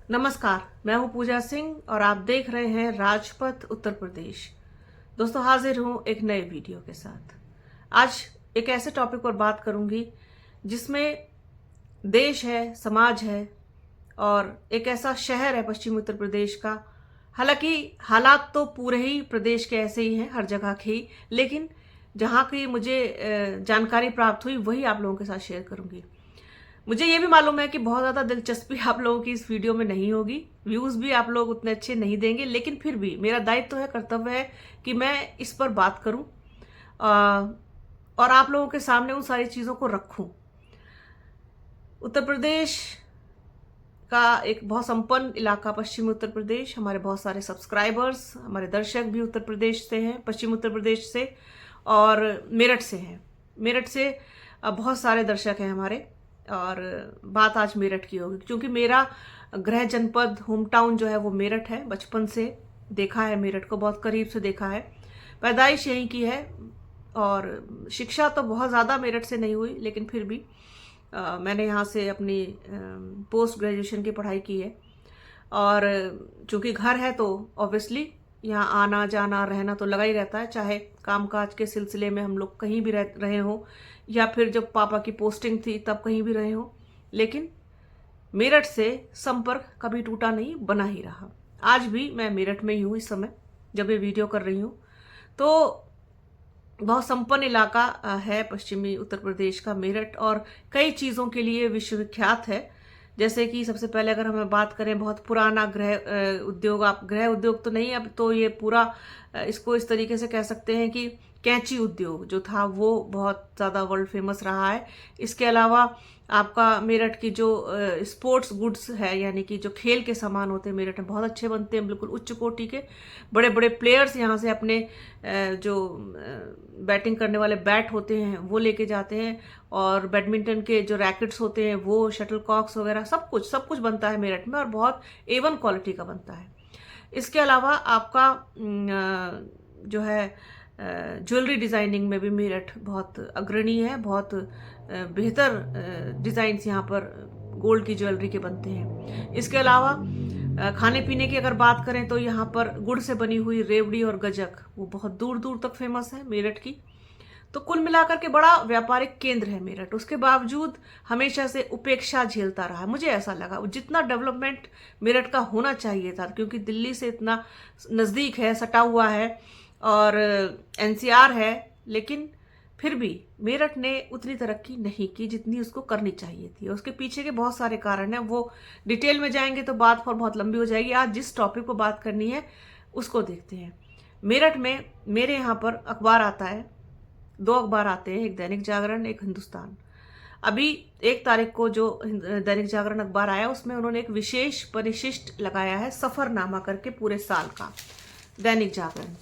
नमस्कार, मैं हूं पूजा सिंह और आप देख रहे हैं राजपथ उत्तर प्रदेश। दोस्तों, हाजिर हूं एक नए वीडियो के साथ। आज एक ऐसे टॉपिक पर बात करूंगी जिसमें देश है, समाज है और एक ऐसा शहर है पश्चिमी उत्तर प्रदेश का। हालांकि हालात तो पूरे ही प्रदेश के ऐसे ही हैं, हर जगह के ही, लेकिन जहां की मुझे जानकारी प्राप्त हुई वही आप लोगों के साथ शेयर करूंगी। मुझे ये भी मालूम है कि बहुत ज़्यादा दिलचस्पी आप लोगों की इस वीडियो में नहीं होगी, व्यूज़ भी आप लोग उतने अच्छे नहीं देंगे, लेकिन फिर भी मेरा दायित्व है, कर्तव्य है कि मैं इस पर बात करूं और आप लोगों के सामने उन सारी चीज़ों को रखूं। उत्तर प्रदेश का एक बहुत संपन्न इलाका पश्चिमी उत्तर प्रदेश, हमारे बहुत सारे सब्सक्राइबर्स, हमारे दर्शक भी उत्तर प्रदेश से हैं, पश्चिमी उत्तर प्रदेश से और मेरठ से हैं। मेरठ से बहुत सारे दर्शक हैं हमारे, और बात आज मेरठ की होगी क्योंकि मेरा गृह जनपद, होम टाउन जो है वो मेरठ है। बचपन से देखा है मेरठ को, बहुत करीब से देखा है, पैदाइश यहीं की है और शिक्षा तो बहुत ज़्यादा मेरठ से नहीं हुई, लेकिन फिर भी मैंने यहाँ से अपनी पोस्ट ग्रेजुएशन की पढ़ाई की है। और चूंकि घर है तो ऑब्वियसली यहाँ आना जाना रहना तो लगा ही रहता है, चाहे कामकाज के सिलसिले में हम लोग कहीं भी रहे हों या फिर जब पापा की पोस्टिंग थी तब कहीं भी रहे हों, लेकिन मेरठ से संपर्क कभी टूटा नहीं, बना ही रहा। आज भी मैं मेरठ में ही हूँ इस समय जब ये वीडियो कर रही हूँ। तो बहुत संपन्न इलाका है पश्चिमी उत्तर प्रदेश का मेरठ, और कई चीज़ों के लिए विश्वविख्यात है। जैसे कि सबसे पहले अगर हमें बात करें, बहुत पुराना गृह उद्योग, आप गृह उद्योग तो नहीं, अब तो ये पूरा इसको इस तरीके से कह सकते हैं कि कैंची उद्योग जो था वो बहुत ज़्यादा वर्ल्ड फेमस रहा है। इसके अलावा आपका मेरठ की जो स्पोर्ट्स गुड्स है, यानी कि जो खेल के सामान होते हैं मेरठ में बहुत अच्छे बनते हैं, बिल्कुल उच्च कोटि के। बड़े बड़े प्लेयर्स यहाँ से अपने जो बैटिंग करने वाले बैट होते हैं वो लेके जाते हैं, और बैडमिंटन के जो रैकेट्स होते हैं वो, शटल कॉक्स वगैरह, सब कुछ बनता है मेरठ में और बहुत A1 क्वालिटी का बनता है। इसके अलावा आपका जो है ज्वेलरी डिज़ाइनिंग में भी मेरठ बहुत अग्रणी है। बहुत बेहतर डिज़ाइंस यहाँ पर गोल्ड की ज्वेलरी के बनते हैं। इसके अलावा खाने पीने की अगर बात करें तो यहाँ पर गुड़ से बनी हुई रेवड़ी और गजक वो बहुत दूर दूर तक फेमस है मेरठ की। तो कुल मिलाकर के बड़ा व्यापारिक केंद्र है मेरठ। उसके बावजूद हमेशा से उपेक्षा झेलता रहा है, मुझे ऐसा लगा। जितना डेवलपमेंट मेरठ का होना चाहिए था, क्योंकि दिल्ली से इतना नज़दीक है, सटा हुआ है और NCR है, लेकिन फिर भी मेरठ ने उतनी तरक्की नहीं की जितनी उसको करनी चाहिए थी। उसके पीछे के बहुत सारे कारण हैं, वो डिटेल में जाएंगे तो बात और बहुत लंबी हो जाएगी। आज जिस टॉपिक पर बात करनी है उसको देखते हैं। मेरठ में मेरे यहाँ पर अखबार आता है, 2 अखबार आते हैं, एक दैनिक जागरण, एक हिंदुस्तान। अभी 1 तारीख को जो दैनिक जागरण अखबार आया उसमें उन्होंने एक विशेष परिशिष्ट लगाया है, सफरनामा करके, पूरे साल का। दैनिक जागरण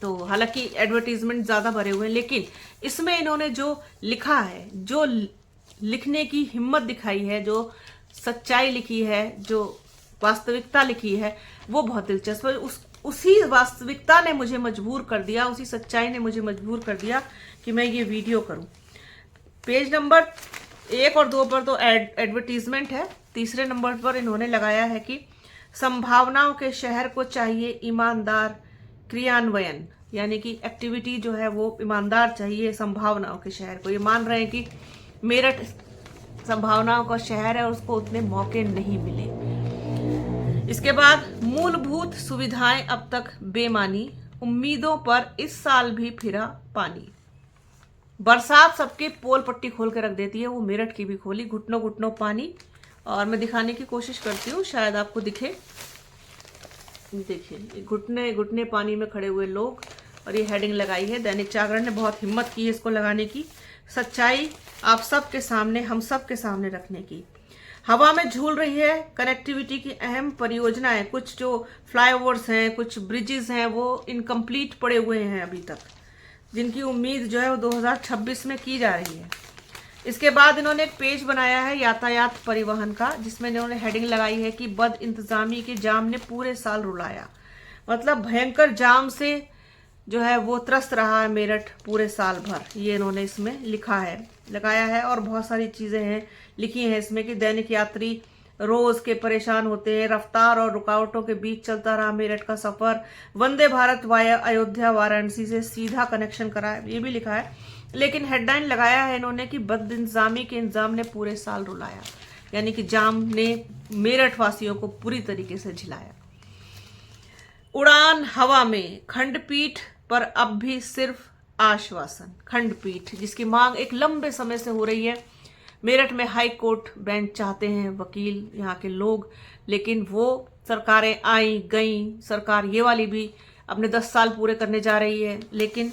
तो हालांकि एडवर्टीजमेंट ज़्यादा भरे हुए हैं, लेकिन इसमें इन्होंने जो लिखा है, जो लिखने की हिम्मत दिखाई है, जो सच्चाई लिखी है, जो वास्तविकता लिखी है, वो बहुत दिलचस्प है। उसी वास्तविकता ने मुझे मजबूर कर दिया, उसी सच्चाई ने मुझे मजबूर कर दिया कि मैं ये वीडियो करूं। पेज नंबर 1 और 2 पर तो एडवर्टीजमेंट है। तीसरे नंबर पर इन्होंने लगाया है कि संभावनाओं के शहर को चाहिए ईमानदार क्रियान्वयन, यानी कि एक्टिविटी जो है वो ईमानदार चाहिए संभावनाओं के शहर को। ये मान रहे हैं कि मेरठ संभावनाओं का शहर है और उसको उतने मौके नहीं मिले। इसके बाद मूलभूत सुविधाएं अब तक बेमानी, उम्मीदों पर इस साल भी फिरा पानी। बरसात सबके पोल पट्टी खोल के रख देती है, वो मेरठ की भी खोली, घुटनों घुटनों पानी। और मैं दिखाने की कोशिश करती हूँ, शायद आपको दिखे। देखिए, घुटने घुटने पानी में खड़े हुए लोग, और ये हेडिंग लगाई है। दैनिक जागरण ने बहुत हिम्मत की है इसको लगाने की, सच्चाई आप सबके सामने, हम सबके सामने रखने की। हवा में झूल रही है कनेक्टिविटी की अहम परियोजनाएं। कुछ जो फ्लाईओवर्स हैं, कुछ ब्रिजेस हैं, वो इनकम्प्लीट पड़े हुए हैं अभी तक, जिनकी उम्मीद जो है वो 2026 में की जा रही है। इसके बाद इन्होंने एक पेज बनाया है यातायात परिवहन का, जिसमें इन्होंने हेडिंग लगाई है कि बद इंतजामी के जाम ने पूरे साल रुलाया। मतलब भयंकर जाम से जो है वो त्रस्त रहा है मेरठ पूरे साल भर, ये इन्होंने इसमें लिखा है, लगाया है। और बहुत सारी चीज़ें हैं लिखी हैं इसमें कि दैनिक यात्री रोज के परेशान होते हैं। रफ्तार और रुकावटों के बीच चलता रहा मेरठ का सफर। वंदे भारत वाया अयोध्या वाराणसी से सीधा कनेक्शन करा है, ये भी लिखा है। लेकिन हेडलाइन लगाया है इन्होंने कि बदइंतजामी के इंतजाम ने पूरे साल रुलाया, यानी कि जाम ने मेरठ वासियों को पूरी तरीके से झिलाया। उड़ान हवा में, खंडपीठ पर अब भी सिर्फ आश्वासन। खंडपीठ जिसकी मांग एक लंबे समय से हो रही है। मेरठ में हाई कोर्ट बेंच चाहते हैं वकील, यहाँ के लोग, लेकिन वो सरकारें आई गई। सरकार ये वाली भी अपने 10 साल पूरे करने जा रही है, लेकिन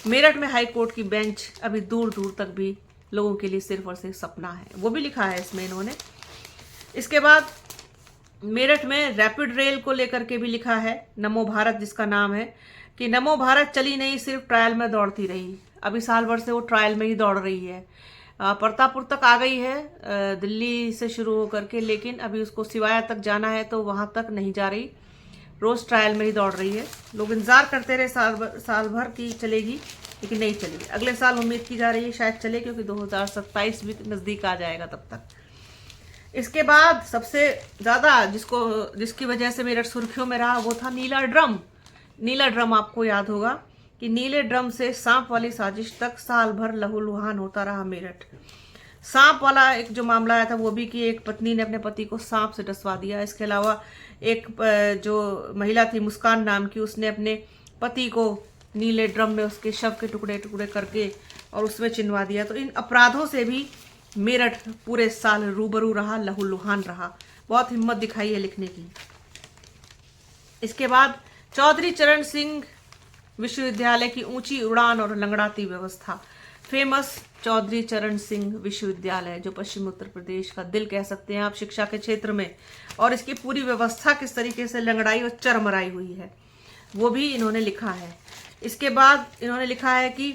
मेरठ में हाई कोर्ट की बेंच अभी दूर दूर तक भी लोगों के लिए सिर्फ और सिर्फ सपना है, वो भी लिखा है इसमें इन्होंने। इसके बाद मेरठ में रैपिड रेल को लेकर के भी लिखा है, नमो भारत जिसका नाम है, कि नमो भारत चली नहीं, सिर्फ ट्रायल में दौड़ती रही। अभी साल भर से वो ट्रायल में ही दौड़ रही है। परतापुर तक आ गई है दिल्ली से शुरू होकर के, लेकिन अभी उसको सिवाया तक जाना है तो वहां तक नहीं जा रही, रोज ट्रायल में ही दौड़ रही है। लोग इंतजार करते रहे साल भर की चलेगी, लेकिन नहीं चली। अगले साल उम्मीद की जा रही है शायद चले, क्योंकि 2027 भी नजदीक आ जाएगा तब तक। इसके बाद सबसे ज्यादा जिसकी वजह से मेरठ सुर्खियों में रहा वो था नीला ड्रम। नीला ड्रम आपको याद होगा कि नीले ड्रम से सांप वाली साजिश तक साल भर लहूलुहान होता रहा मेरठ। सांप वाला एक जो मामला आया था वो भी कि एक पत्नी ने अपने पति को सांप से डसवा दिया। इसके अलावा एक जो महिला थी मुस्कान नाम की, उसने अपने पति को नीले ड्रम में उसके शव के टुकड़े टुकड़े करके और उसमें चिनवा दिया। तो इन अपराधों से भी मेरठ पूरे साल रूबरू रहा, लहूलुहान रहा। बहुत हिम्मत दिखाई है लिखने की। इसके बाद चौधरी चरण सिंह विश्वविद्यालय की ऊंची उड़ान और लंगड़ाती व्यवस्था। फेमस चौधरी चरण सिंह विश्वविद्यालय, जो पश्चिम उत्तर प्रदेश का दिल कह सकते हैं आप शिक्षा के क्षेत्र में, और इसकी पूरी व्यवस्था किस तरीके से लंगड़ाई और चरमराई हुई है वो भी इन्होंने लिखा है। इसके बाद इन्होंने लिखा है कि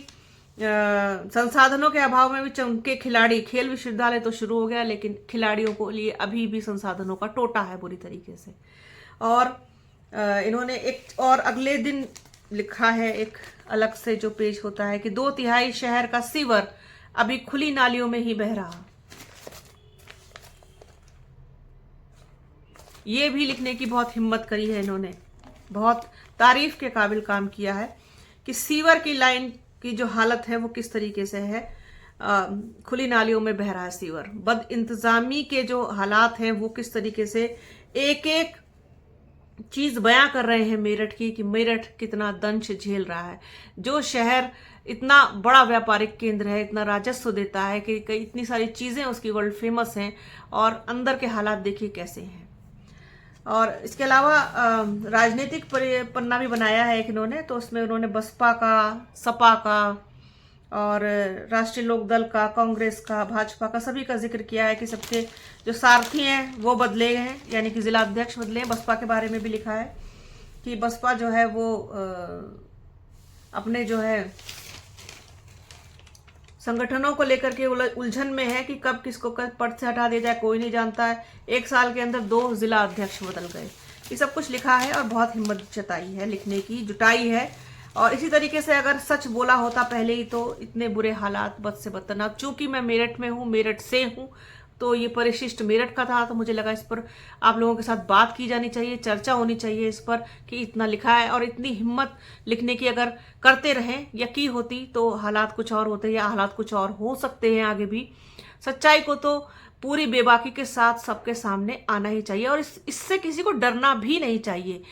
संसाधनों के अभाव में भी उनके खिलाड़ी, खेल विश्वविद्यालय तो शुरू हो गया लेकिन खिलाड़ियों को लिए अभी भी संसाधनों का टोटा है बुरी तरीके से। और इन्होंने एक और अगले दिन लिखा है, एक अलग से जो पेज होता है, कि 2/3 शहर का सीवर अभी खुली नालियों में ही बह रहा। ये भी लिखने की बहुत हिम्मत करी है इन्होंने, बहुत तारीफ के काबिल काम किया है कि सीवर की लाइन की जो हालत है वो किस तरीके से है। खुली नालियों में बह रहा है सीवर। बद इंतजामी के जो हालात हैं वो किस तरीके से एक एक चीज बयां कर रहे हैं मेरठ की, कि मेरठ कितना दंश झेल रहा है। जो शहर इतना बड़ा व्यापारिक केंद्र है, इतना राजस्व देता है, कि इतनी सारी चीजें उसकी वर्ल्ड फेमस हैं, और अंदर के हालात देखिए कैसे हैं। और इसके अलावा राजनीतिक पन्ना भी बनाया है एक इन्होंने, तो उसमें उन्होंने बसपा का, सपा का और राष्ट्रीय लोक दल का, कांग्रेस का, भाजपा का, सभी का जिक्र किया है कि सबके जो सारथी हैं वो बदले हैं, यानी कि जिला अध्यक्ष बदले हैं। बसपा के बारे में भी लिखा है कि बसपा जो है वो अपने जो है संगठनों को लेकर के उलझन में है कि कब किसको पद से हटा दिया जाए कोई नहीं जानता है। 1 साल के अंदर 2 जिला अध्यक्ष बदल गए। ये सब कुछ लिखा है और बहुत हिम्मत जताई है, लिखने की जुटाई है। और इसी तरीके से अगर सच बोला होता पहले ही तो इतने बुरे हालात बद से बदतर ना। चूंकि मैं मेरठ में हूँ, मेरठ से हूँ, तो ये परिशिष्ट मेरठ का था, तो मुझे लगा इस पर आप लोगों के साथ बात की जानी चाहिए, चर्चा होनी चाहिए इस पर कि इतना लिखा है। और इतनी हिम्मत लिखने की अगर करते रहें या की होती तो हालात कुछ और होते, या हालात कुछ और हो सकते हैं आगे भी। सच्चाई को तो पूरी बेबाकी के साथ सबके सामने आना ही चाहिए, और इससे किसी को डरना भी नहीं चाहिए।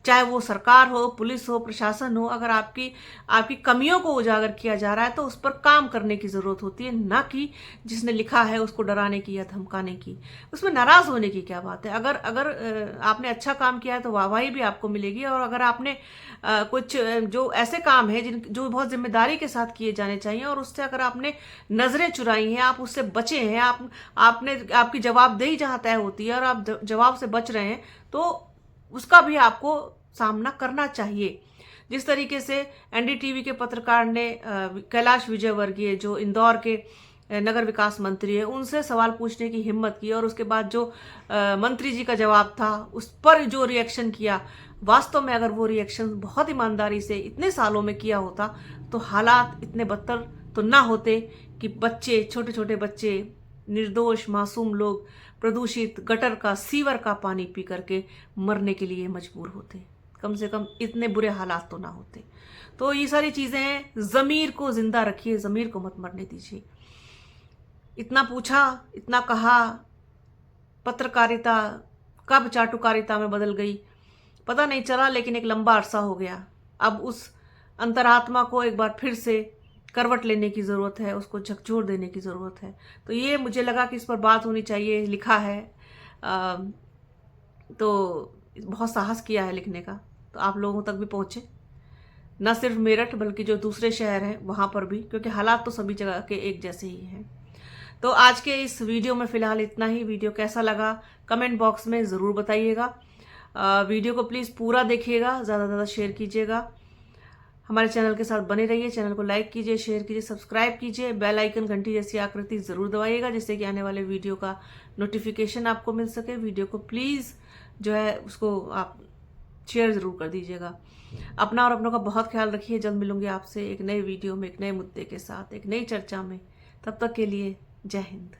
चाहे वो सरकार हो, पुलिस हो, प्रशासन हो, अगर आपकी कमियों को उजागर किया जा रहा है तो उस पर काम करने की जरूरत होती है, ना कि जिसने लिखा है उसको डराने की या धमकाने की। उसमें नाराज होने की क्या बात है। अगर आपने अच्छा काम किया है तो वाहवाही भी आपको मिलेगी, और अगर आपने कुछ जो ऐसे काम है जो बहुत जिम्मेदारी के साथ किए जाने चाहिए, और उससे अगर आपने नजरें चुराई हैं, आप उससे बचे हैं, आपकी जवाबदेही जहां तय होती है और आप जवाब से बच रहे हैं, तो उसका भी आपको सामना करना चाहिए। जिस तरीके से एनडीटीवी के पत्रकार ने कैलाश विजयवर्गीय, जो इंदौर के नगर विकास मंत्री है, उनसे सवाल पूछने की हिम्मत की, और उसके बाद जो मंत्री जी का जवाब था उस पर जो रिएक्शन किया, वास्तव में अगर वो रिएक्शन बहुत ईमानदारी से इतने सालों में किया होता तो हालात इतने बदतर तो ना होते कि बच्चे, छोटे छोटे बच्चे, निर्दोष मासूम लोग प्रदूषित गटर का, सीवर का पानी पी करके मरने के लिए मजबूर होते। कम से कम इतने बुरे हालात तो ना होते। तो ये सारी चीज़ें, ज़मीर को जिंदा रखिए, ज़मीर को मत मरने दीजिए। इतना पूछा, इतना कहा, पत्रकारिता कब चाटुकारिता में बदल गई पता नहीं चला, लेकिन एक लंबा अरसा हो गया। अब उस अंतरात्मा को एक बार फिर से करवट लेने की ज़रूरत है, उसको झकझोर देने की ज़रूरत है। तो ये मुझे लगा कि इस पर बात होनी चाहिए, लिखा है। तो बहुत साहस किया है लिखने का, तो आप लोगों तक भी पहुँचे, न सिर्फ मेरठ बल्कि जो दूसरे शहर हैं वहाँ पर भी, क्योंकि हालात तो सभी जगह के एक जैसे ही हैं। तो आज के इस वीडियो में फ़िलहाल इतना ही। वीडियो कैसा लगा कमेंट बॉक्स में ज़रूर बताइएगा। वीडियो को प्लीज़ पूरा देखिएगा, ज़्यादा से ज़्यादा शेयर कीजिएगा। हमारे चैनल के साथ बने रहिए। चैनल को लाइक कीजिए, शेयर कीजिए, सब्सक्राइब कीजिए। बेल आइकन घंटी जैसी आकृति ज़रूर दबाइएगा, जिससे कि आने वाले वीडियो का नोटिफिकेशन आपको मिल सके। वीडियो को प्लीज़ जो है उसको आप शेयर ज़रूर कर दीजिएगा। अपना और अपनों का बहुत ख्याल रखिए। जल्द मिलूंगी आपसे एक नए वीडियो में, एक नए मुद्दे के साथ, एक नई चर्चा में। तब तक के लिए जय हिंद।